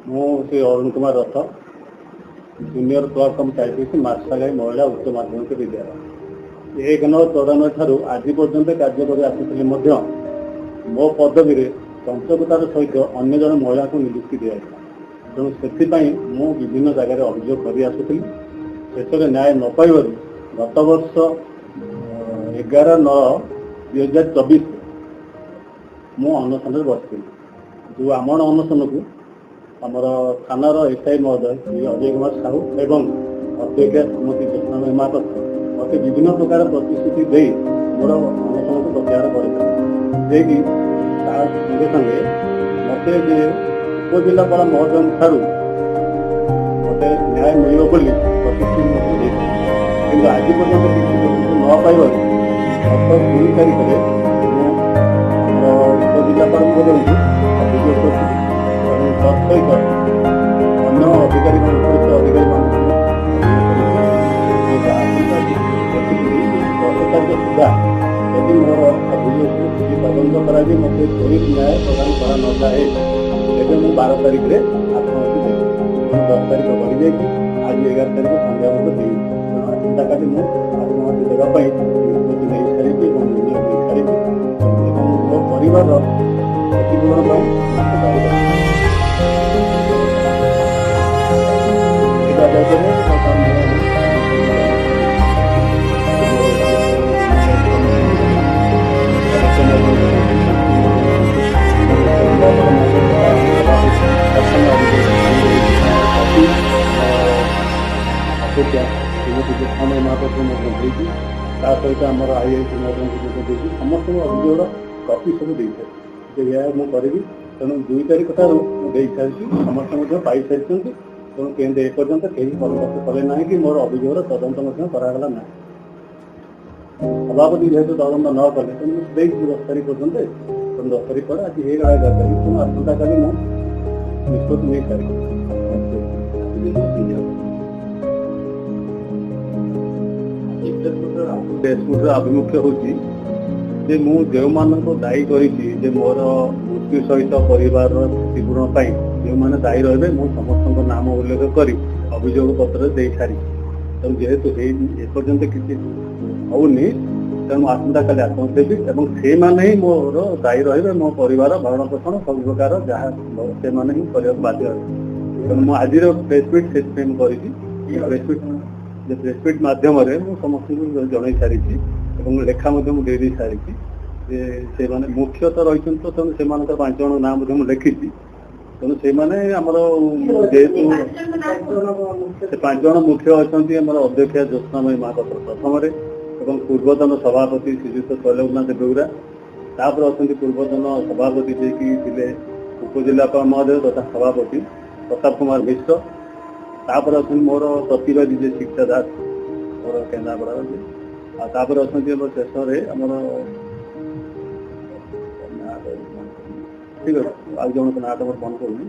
ମୁଁ ଶ୍ରୀ ଅରୁଣ କୁମାର ରଥ junior clerk କମ୍ ଚାଲିଛି ମାର୍ଶାଘାଇ ମହିଳା ଉଚ୍ଚ ମାଧ୍ୟମିକ ବିଦ୍ୟାଳୟ 1/94 ଠାରୁ ଆଜି ପର୍ଯ୍ୟନ୍ତ କାର୍ଯ୍ୟ କରି ଆସୁଥିଲି ମଧ୍ୟ ମୋ ପଦବୀରେ ଚଞ୍ଚକତାର ସହିତ ଅନ୍ୟ ଜଣେ ମହିଳାଙ୍କୁ ନିଯୁକ୍ତି ଦିଆଯାଇଥିଲା। ତେଣୁ ସେଥିପାଇଁ ମୁଁ ବିଭିନ୍ନ ଜାଗାରେ ଅଭିଯୋଗ କରି ଆସୁଥିଲି। ଶେଷରେ ନ୍ୟାୟ ନ ପାଇବାରୁ ଗତ ବର୍ଷ 11/9/2024 ମୁଁ ଅନଶନରେ ବସିଥିଲି। ଯେଉଁ ଆମର ଅନଶନକୁ ଆମର ଥାନାର ଏସ୍ଆଇ ମହୋଦୟ ଶ୍ରୀ ଅଜୟ କୁମାର ସାହୁ ଏବଂ ଅଧ୍ୟକ୍ଷା ଶ୍ରୀମତୀ ଜ୍ୟୋତ୍ସ୍ନାମୟୀ ମହାପାତ୍ର ମୋତେ ବିଭିନ୍ନ ପ୍ରକାର ପ୍ରତିଶ୍ରୁତି ଦେଇ ମୋର ଅନଶନକୁ ପ୍ରତ୍ୟାହାର କରିଥିଲେ। ଯିଏକି ତା ସଙ୍ଗେ ସଙ୍ଗେ ମୋତେ ଯେ ଉପଜିଲ୍ଲାପାଳ ମହୋଦୟଙ୍କ ଠାରୁ ମୋତେ ନ୍ୟାୟ ମିଳିବ ବୋଲି ପ୍ରତିଶ୍ରୁତି ମଧ୍ୟ ଦେଇଥିଲେ। କିନ୍ତୁ ଆଜି ପର୍ଯ୍ୟନ୍ତ କିଛି ପ୍ରତିଶ୍ରୁତି ନ ପାଇବାରୁ ଗତ 2 ତାରିଖରେ ମୁଁ ଆମର ଉପଜିଲ୍ଲାପାଳ ମହୋଦୟଙ୍କୁ ଅଭିଯୋଗ କରିଥିଲି ଏବଂ ତତ୍ସହିତ ଅନ୍ୟ ଅଧିକାରୀମାନେ ଉପରିସ୍ଥ ଅଧିକାରୀମାନଙ୍କୁ ସୁଦ୍ଧା ଯଦି ମୋର ଅଭିଯୋଗକୁ କିଛି ତଦନ୍ତ କରାଯାଇ ମୋତେ ତ୍ୱରିତ ନ୍ୟାୟ ପ୍ରଦାନ କରାନଯାଏ ତେବେ ମୁଁ 12 ତାରିଖରେ ଆତ୍ମହତ୍ୟା ଦେବି। ତେଣୁ 10 ତାରିଖ ବଢ଼ିଯାଇଛି, ଆଜି 11 ତାରିଖ ସନ୍ଧ୍ୟା ମଧ୍ୟ ଦେଇଛି। ତେଣୁ ଆସନ୍ତାକାଲି ମୁଁ ଆତ୍ମହତ୍ୟା ଦେବା ପାଇଁ ନିଷ୍ପତ୍ତି ନେଇସାରିଛି ଏବଂ ନିର୍ଣ୍ଣୟ ନେଇସାରିଛି ଏବଂ ମୋ ପରିବାରର କ୍ଷତିପୂରଣ ପାଇଁ ମୋତେ ଦାୟୀ କରିଛି। ଅପେକ୍ଷା ଶ୍ରୀମତୀ ଜ୍ୟୋତ୍ସ୍ନାମୟୀ ମହାପାତ୍ର ମଧ୍ୟ ଦେଇଛି, ତା ସହିତ ଆମର ଆଇଆଇସି ମହାପାତ୍ରଙ୍କୁ ମଧ୍ୟ ଦେଇଛି। ସମସ୍ତଙ୍କୁ ଅଭିଯୋଗର କପି ସବୁ ଦେଇସାରିଛି ଯେ ଏହା ମୁଁ କରିବି। ତେଣୁ 2 ତାରିଖ ଠାରୁ ମୁଁ ଦେଇସାରିଛି, ସମସ୍ତେ ମଧ୍ୟ ପାଇସାରିଛନ୍ତି। ତେଣୁ କେମିତି ଏପର୍ଯ୍ୟନ୍ତ କେହି ପଦକ୍ଷେପ କଲେ ନାହିଁ କି ମୋର ଅଭିଯୋଗର ତଦନ୍ତ ମଧ୍ୟ କରାଗଲା ନାହିଁ। ସଭାପତି ଯେହେତୁ ତଦନ୍ତ ନ କଲେ ତେଣୁ ଦେଇଛି 10 ତାରିଖ ପର୍ଯ୍ୟନ୍ତ। ତେଣୁ 10 ତାରିଖ ପରେ ଆଜି ହେଇଗଲା 11 ତାରିଖ। ତେଣୁ ଆସନ୍ତାକାଲି ମୁଁ ନିଷ୍ପତ୍ତି ନେଇସାରିଛି। ଫେସବୁକ୍ର ଆଭିମୁଖ୍ୟ ହେଉଛି ଯେ ମୁଁ ଯେଉଁମାନଙ୍କୁ ଦାୟୀ କରିଛି ଯେ ମୋର ମୃତ୍ୟୁ ସହିତ ପରିବାରର କ୍ଷତିପୂରଣ ପାଇଁ ଯେଉଁମାନେ ଦାୟୀ ରହିବେ ମୁଁ ସମସ୍ତଙ୍କ ନାମ ଉଲ୍ଲେଖ କରି ଅଭିଯୋଗ ପତ୍ର ଦେଇସାରିଛି। ତେଣୁ ଯେହେତୁ ଏପର୍ଯ୍ୟନ୍ତ କିଛି ହେଉନି ତେଣୁ ଆସନ୍ତାକାଲି ଆତ୍ମହତ୍ୟା ଦେବି ଏବଂ ସେମାନେ ହିଁ ମୋର ଦାୟୀ ରହିବେ। ମୋ ପରିବାର ଭରଣ ପୋଷଣ ସବୁ ପ୍ରକାର ଯାହା ସେମାନେ ହିଁ କରିବାକୁ ବାଧ୍ୟ ହେବେ। ତେଣୁ ମୁଁ ଆଜିର ପ୍ରେସମିଟ୍ ସେଥିପାଇଁ ମୁଁ କରିଛି। ପ୍ରେସମିଟ୍ ମାଧ୍ୟମରେ ମୁଁ ସମସ୍ତଙ୍କୁ ଜଣାଇ ସାରିଛି ଏବଂ ଲେଖା ମଧ୍ୟ ମୁଁ ଦେଇ ସାରିଛି ଯେ ସେମାନେ ମୁଖ୍ୟତଃ ରହିଛନ୍ତି ତ ତେଣୁ ସେମାନଙ୍କର 5 ଜଣ ନାଁ ମଧ୍ୟ ମୁଁ ଲେଖିଛି। ତେଣୁ ସେମାନେ ଆମର ଯେହେତୁ ସେ 5 ଜଣ ମୁଖ୍ୟ ଅଛନ୍ତି ଆମର ଅଧ୍ୟକ୍ଷା ଜ୍ୟୋତ୍ସ୍ନାମୟୀ ମହାପାତ୍ର ପ୍ରଥମରେ ଏବଂ ପୂର୍ବତନ ସଭାପତି ଶ୍ରୀଯୁକ୍ତ ଶୈଳନାଥ ବେଉରା, ତାପରେ ଅଛନ୍ତି ପୂର୍ବତନ ସଭାପତି ଯିଏକି ଥିଲେ ଉପଜିଲ୍ଲାପାଳ ମହୋଦୟ ତଥା ସଭାପତି ପ୍ରତାପ କୁମାର ମିଶ୍ର, ତାପରେ ଅଛନ୍ତି ମୋର ପ୍ରତିବାଦୀ ଯେ ଶିକ୍ଷା ଦାସ ମୋର କେନ୍ଦ୍ରାପଡ଼ାର ଯେ, ଆଉ ତାପରେ ଅଛନ୍ତି ଆମର ଶେଷରେ ଆମର ଠିକ୍ ଅଛି ଆଉ ଜଣଙ୍କ ନାଁଟା ମୋର ମନେ ପଡ଼ୁନି।